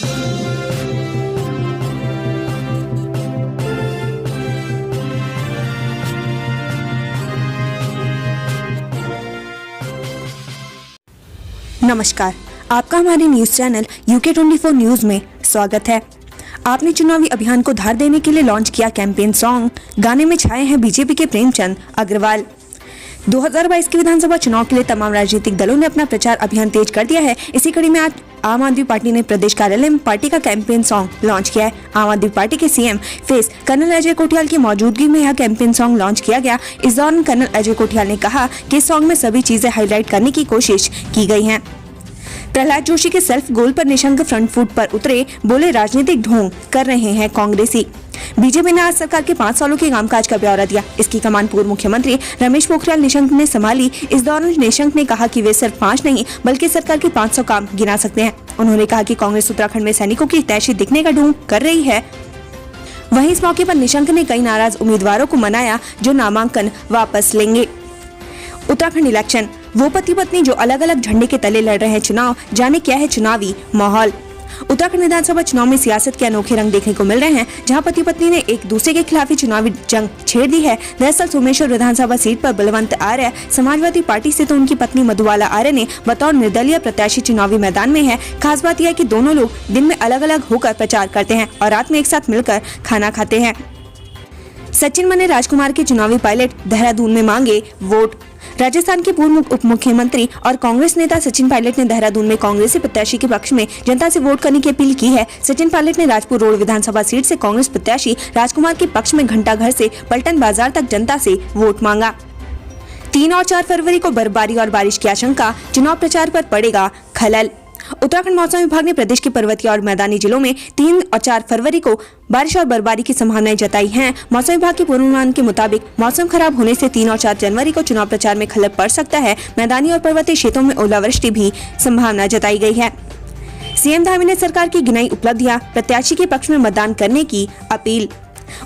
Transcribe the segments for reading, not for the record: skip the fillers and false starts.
नमस्कार, आपका हमारे न्यूज चैनल UK24 न्यूज में स्वागत है। आपने चुनावी अभियान को धार देने के लिए लॉन्च किया कैंपेन सॉन्ग। गाने में छाए हैं बीजेपी के प्रेमचंद अग्रवाल। 2022 के विधानसभा चुनाव के लिए तमाम राजनीतिक दलों ने अपना प्रचार अभियान तेज कर दिया है। इसी कड़ी में आज आम आदमी पार्टी ने प्रदेश कार्यालय में पार्टी का कैंपेन सॉन्ग लॉन्च किया है। आम आदमी पार्टी के CM face colonel Ajay Kothiyal की मौजूदगी में यह कैंपेन सॉन्ग लॉन्च किया गया। इस दौरान कर्नल अजय कोठियाल ने कहा कि इस सॉन्ग में सभी चीजें हाईलाइट करने की कोशिश की गई है। प्रहलाद जोशी के सेल्फ गोल पर निशंक फ्रंट फुट पर उतरे, बोले राजनीतिक ढोंग कर रहे हैं कांग्रेसी। बीजेपी ने आज सरकार के 5 सालों के कामकाज का ब्यौरा दिया। इसकी कमान पूर्व मुख्यमंत्री रमेश पोखरियाल निशंक ने संभाली। इस दौरान निशंक ने कहा कि वे सिर्फ 5 नहीं बल्कि सरकार के 500 काम गिना सकते हैं। उन्होंने कहा कि कांग्रेस उत्तराखंड में सैनिकों की तैशी दिखने का ढोंग कर रही है। वहीं इस मौके पर निशंक ने कई नाराज उम्मीदवारों को मनाया जो नामांकन वापस लेंगे। उत्तराखंड इलेक्शन, वो पति पत्नी जो अलग अलग झंडे के तले लड़ रहे हैं चुनाव, जाने क्या है चुनावी माहौल। उत्तराखंड विधानसभा चुनाव में सियासत के अनोखे रंग देखने को मिल रहे हैं, जहां पति पत्नी ने एक दूसरे के खिलाफ चुनावी जंग छेड़ दी है। दरअसल सोमेश्वर विधानसभा सीट पर बलवंत आर्य समाजवादी पार्टी से तो उनकी पत्नी मधुबाला आर्य ने बतौर निर्दलीय प्रत्याशी चुनावी मैदान में है। खास बात यह है कि दोनों लोग दिन में अलग अलग होकर प्रचार करते हैं और रात में एक साथ मिलकर खाना खाते हैं। सचिन मने राजकुमार के चुनावी पायलट देहरादून में मांगे वोट। राजस्थान के पूर्व उप मुख्यमंत्री और कांग्रेस नेता सचिन पायलट ने देहरादून में कांग्रेसी प्रत्याशी के पक्ष में जनता से वोट करने की अपील की है। सचिन पायलट ने राजपुर रोड विधानसभा सीट से कांग्रेस प्रत्याशी राजकुमार के पक्ष में घंटाघर से पलटन बाजार तक जनता से वोट मांगा। 3 और 4 फरवरी को बर्फबारी और बारिश की आशंका, चुनाव प्रचार पर पड़ेगा खलल। उत्तराखंड मौसम विभाग ने प्रदेश के पर्वतीय और मैदानी जिलों में 3 और 4 फरवरी को बारिश और बर्फबारी की संभावनाएं जताई हैं। मौसम विभाग के पूर्वानुमान के मुताबिक मौसम खराब होने से 3 और 4 जनवरी को चुनाव प्रचार में खलल पड़ सकता है। मैदानी और पर्वतीय क्षेत्रों में ओलावृष्टि भी संभावना जताई गई है। सीएम धामी ने सरकार की गिनाई उपलब्धियां, प्रत्याशी के पक्ष में मतदान करने की अपील।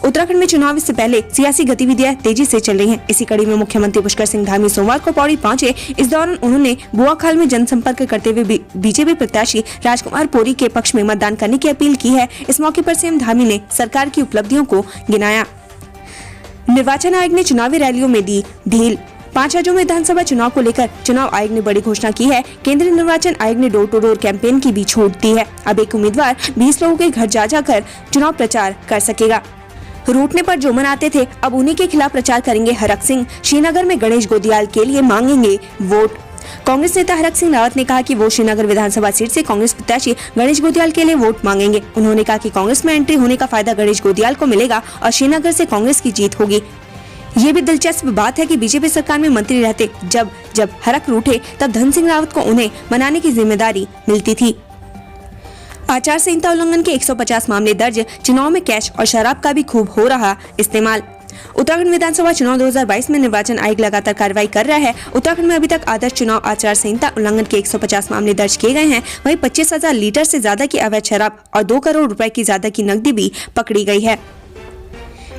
उत्तराखंड में चुनाव से पहले सियासी गतिविधियां तेजी से चल रही हैं। इसी कड़ी में मुख्यमंत्री पुष्कर सिंह धामी सोमवार को पौड़ी पहुंचे। इस दौरान उन्होंने बुआखाल में जनसंपर्क करते हुए बीजेपी प्रत्याशी राजकुमार पोरी के पक्ष में मतदान करने की अपील की है। इस मौके पर सीएम धामी ने सरकार की उपलब्धियों को गिनाया। निर्वाचन आयोग ने चुनावी रैलियों में दी ढील। 5 राज्यों में विधानसभा चुनाव को लेकर चुनाव आयोग ने बड़ी घोषणा की है। केंद्रीय निर्वाचन आयोग ने डोर टू डोर कैंपेन की भी छूट दी है। अब एक उम्मीदवार 20 लोगों के घर जा जाकर चुनाव प्रचार कर सकेगा। रूठने पर जो मनाते थे, अब उन्हीं के खिलाफ प्रचार करेंगे हरक सिंह। श्रीनगर में गणेश गोदियाल के लिए मांगेंगे वोट। कांग्रेस नेता हरक सिंह रावत ने कहा कि वो श्रीनगर विधानसभा सीट से कांग्रेस प्रत्याशी गणेश गोदियाल के लिए वोट मांगेंगे। उन्होंने कहा कि कांग्रेस में एंट्री होने का फायदा गणेश गोदियाल को मिलेगा और श्रीनगर से कांग्रेस की जीत होगी। ये भी दिलचस्प बात है कि बीजेपी सरकार में मंत्री रहते जब हरक रूठे तब धन सिंह रावत को उन्हें मनाने की जिम्मेदारी मिलती थी। आचार संहिता उल्लंघन के 150 मामले दर्ज, चुनाव में कैश और शराब का भी खूब हो रहा इस्तेमाल। उत्तराखंड विधानसभा चुनाव 2022 में निर्वाचन आयोग लगातार कार्रवाई कर रहा है। उत्तराखंड में अभी तक आदर्श चुनाव आचार संहिता उल्लंघन के 150 मामले दर्ज किए गए हैं। वहीं 25,000 लीटर से ज्यादा की अवैध शराब और 2 करोड़ रुपए की ज्यादा की नकदी भी पकड़ी गई है।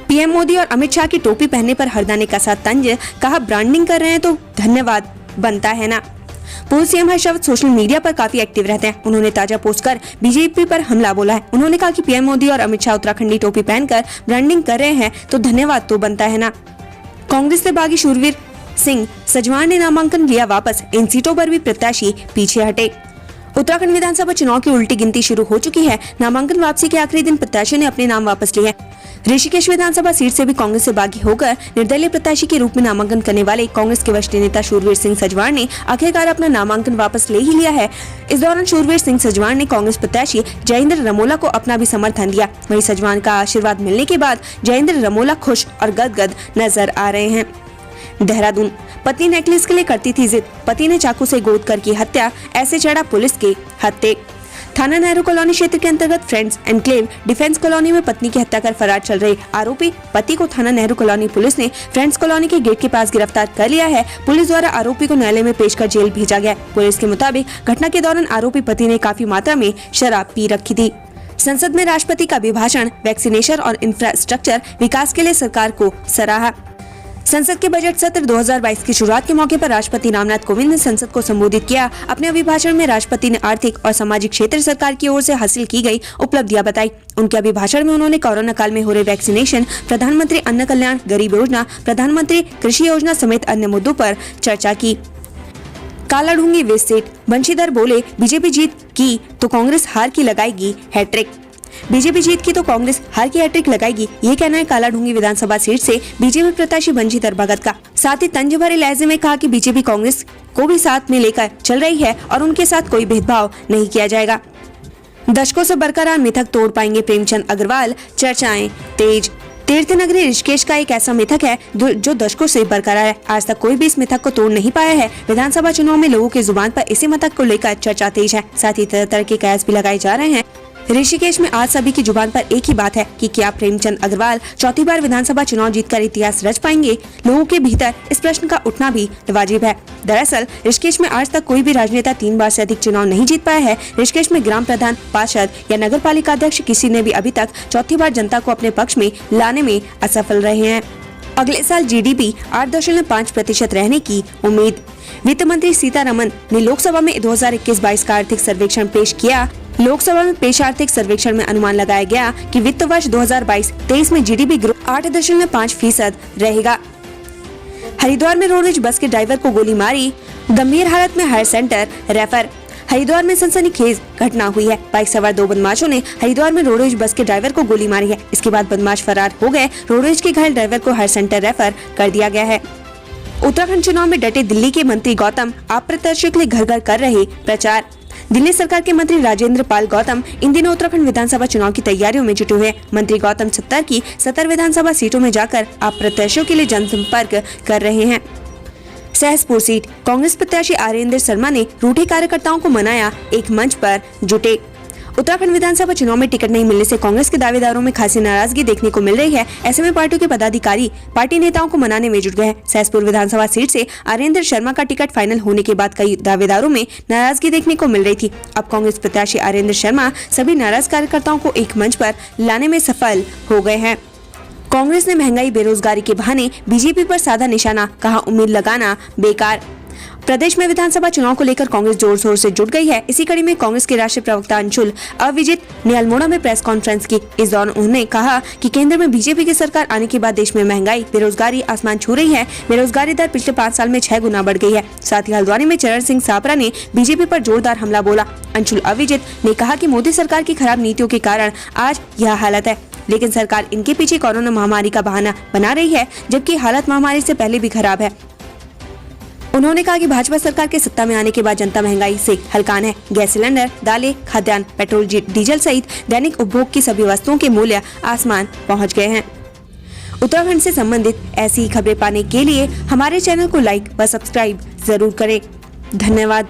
पीएम मोदी और अमित शाह की टोपी पहनने पर हरदा ने कसा तंज, कहा ब्रांडिंग कर रहे हैं तो धन्यवाद बनता है ना। पूर्व सीएम हर्षवर्धन सोशल मीडिया पर काफी एक्टिव रहते हैं। उन्होंने ताजा पोस्ट कर बीजेपी पर हमला बोला है। उन्होंने कहा कि पीएम मोदी और अमित शाह उत्तराखंडी टोपी पहनकर ब्रांडिंग कर रहे हैं तो धन्यवाद तो बनता है ना। कांग्रेस से बागी शूरवीर सिंह सजवान ने नामांकन लिया वापस, इन सीटों पर भी प्रत्याशी पीछे हटे। उत्तराखंड विधानसभा चुनाव की उल्टी गिनती शुरू हो चुकी है। नामांकन वापसी के आखिरी दिन प्रत्याशियों ने अपने नाम वापस लिए हैं। ऋषिकेश विधानसभा सीट से भी कांग्रेस से बागी होकर निर्दलीय प्रत्याशी के रूप में नामांकन करने वाले कांग्रेस के वरिष्ठ नेता शूरवीर सिंह सजवान ने आखिरकार अपना नामांकन वापस ले ही लिया है। इस दौरान शूरवीर सिंह सजवान ने कांग्रेस प्रत्याशी जयेंद्र रमोला को अपना भी समर्थन दिया। वहीं सजवान का आशीर्वाद मिलने के बाद जयेंद्र रमोला खुश और गदगद नजर आ रहे हैं। देहरादून, पत्नी नेकलेस के लिए करती थी जिद, पति ने चाकू से गोद कर की हत्या, ऐसे चढ़ा पुलिस के हत्थे। थाना नेहरू कॉलोनी क्षेत्र के अंतर्गत फ्रेंड्स एनक्लेव डिफेंस कॉलोनी में पत्नी की हत्या कर फरार चल रहे आरोपी पति को थाना नेहरू कॉलोनी पुलिस ने फ्रेंड्स कॉलोनी के गेट के पास गिरफ्तार कर लिया है। पुलिस द्वारा आरोपी को न्यायालय में पेश कर जेल भेजा गया। पुलिस के मुताबिक घटना के दौरान आरोपी पति ने काफी मात्रा में शराब पी रखी थी। संसद में राष्ट्रपति का अभिभाषण, वैक्सीनेशन और इंफ्रास्ट्रक्चर विकास के लिए सरकार को सराहा। संसद के बजट सत्र 2022 की शुरुआत के मौके पर राष्ट्रपति रामनाथ कोविंद ने संसद को संबोधित किया। अपने अभिभाषण में राष्ट्रपति ने आर्थिक और सामाजिक क्षेत्र सरकार की ओर से हासिल की गई उपलब्धियां बताई। उनके अभिभाषण में उन्होंने कोरोना काल में हो रहे वैक्सीनेशन, प्रधानमंत्री अन्न कल्याण गरीब योजना, प्रधानमंत्री कृषि योजना समेत अन्य मुद्दों पर चर्चा की। कालाढूंगी विजिट, बंशीधर बोले बीजेपी जीत की तो कांग्रेस हार की लगाएगी हैट्रिक। बीजेपी जीत की तो कांग्रेस हार की हैट्रिक लगाएगी, ये कहना है कालाढूंगी विधानसभा सीट से बीजेपी प्रत्याशी बंशीधर भगत का। साथ ही तंज भरे लहजे में कहा कि बीजेपी कांग्रेस को भी साथ में लेकर चल रही है और उनके साथ कोई भेदभाव नहीं किया जाएगा। दशकों से बरकरार मिथक तोड़ पाएंगे प्रेमचंद अग्रवाल, चर्चाएं तेज। तीर्थनगरी ऋषिकेश का एक ऐसा मिथक है जो दशकों से बरकरार है। आज तक कोई भी इस मिथक को तोड़ नहीं पाया है। विधानसभा चुनाव में लोगों की जुबान पर इसी मिथक को लेकर चर्चा तेज है। साथ ही तरह तरह के कयास भी लगाए जा रहे हैं। ऋषिकेश में आज सभी की जुबान पर एक ही बात है कि क्या प्रेमचंद अग्रवाल चौथी बार विधानसभा चुनाव जीतकर इतिहास रच पाएंगे। लोगों के भीतर इस प्रश्न का उठना भी वाजिब है। दरअसल ऋषिकेश में आज तक कोई भी राजनेता 3 बार से अधिक चुनाव नहीं जीत पाया है। ऋषिकेश में ग्राम प्रधान, पार्षद या नगर पालिका अध्यक्ष किसी ने भी अभी तक चौथी बार जनता को अपने पक्ष में लाने में असफल रहे हैं। अगले साल जीडीपी 8.5% रहने की उम्मीद। वित्त मंत्री सीतारमन ने लोकसभा में 2021-22 का आर्थिक सर्वेक्षण पेश किया। लोकसभा में पेश आर्थिक सर्वेक्षण में अनुमान लगाया गया कि वित्त वर्ष 2022-23 में जीडीपी ग्रोथ 8.5% रहेगा। हरिद्वार में रोडवेज बस के ड्राइवर को गोली मारी, गंभीर हालत में हायर सेंटर रेफर। हरिद्वार में सनसनीखेज घटना हुई है। बाइक सवार 2 बदमाशों ने हरिद्वार में रोडवेज बस के ड्राइवर को गोली मारी है। इसके बाद बदमाश फरार हो गए। रोडवेज के घायल ड्राइवर को हायर सेंटर रेफर कर दिया गया है। उत्तराखंड चुनाव में डटे दिल्ली के मंत्री गौतम अप्रत्याशियों के लिए घर घर कर रहे प्रचार। दिल्ली सरकार के मंत्री राजेंद्र पाल गौतम इन दिनों उत्तराखंड विधानसभा चुनाव की तैयारियों में जुटे हुए हैं। मंत्री गौतम 70 विधानसभा सीटों में जाकर अप्रत्याशियों के लिए जनसंपर्क कर रहे हैं। सहसपुर सीट, कांग्रेस प्रत्याशी आर्येंद्र शर्मा ने रूठे कार्यकर्ताओं को मनाया, एक मंच पर जुटे। उत्तराखंड विधानसभा चुनाव में टिकट नहीं मिलने से कांग्रेस के दावेदारों में खासी नाराजगी देखने को मिल रही है। ऐसे में पार्टियों के पदाधिकारी पार्टी नेताओं को मनाने में जुट गए हैं। सहसपुर विधानसभा सीट से आर्येंद्र शर्मा का टिकट फाइनल होने के बाद कई दावेदारों में नाराजगी देखने को मिल रही थी। अब कांग्रेस प्रत्याशी आर्येंद्र शर्मा सभी नाराज कार्यकर्ताओं को एक मंच पर लाने में सफल हो गए हैं। कांग्रेस ने महंगाई बेरोजगारी के बहाने बीजेपी पर साधा निशाना, कहा उम्मीद लगाना बेकार। प्रदेश में विधानसभा चुनाव को लेकर कांग्रेस जोर शोर से जुट गई है। इसी कड़ी में कांग्रेस के राष्ट्रीय प्रवक्ता अंशुल अविजित ने अल्मोड़ा में प्रेस कॉन्फ्रेंस की। इस दौरान उन्होंने कहा कि केंद्र में बीजेपी की सरकार आने के बाद देश में महंगाई बेरोजगारी आसमान छू रही है। बेरोजगारी दर पिछले 5 साल में 6 गुना बढ़ गई है। साथ ही हल्द्वानी में चरण सिंह सापरा ने बीजेपी पर जोरदार हमला बोला। अंशुल अविजित ने कहा कि मोदी सरकार की खराब नीतियों के कारण आज यह हालत है, लेकिन सरकार इनके पीछे कोरोना महामारी का बहाना बना रही है, जबकि हालत महामारी से पहले भी खराब है। उन्होंने कहा कि भाजपा सरकार के सत्ता में आने के बाद जनता महंगाई से हलकान है। गैस सिलेंडर, दालें, खाद्यान्न, पेट्रोल, डीजल सहित दैनिक उपभोग की सभी वस्तुओं के मूल्य आसमान पहुंच गए हैं। उत्तराखंड से संबंधित ऐसी खबरें पाने के लिए हमारे चैनल को लाइक व सब्सक्राइब जरूर करें। धन्यवाद।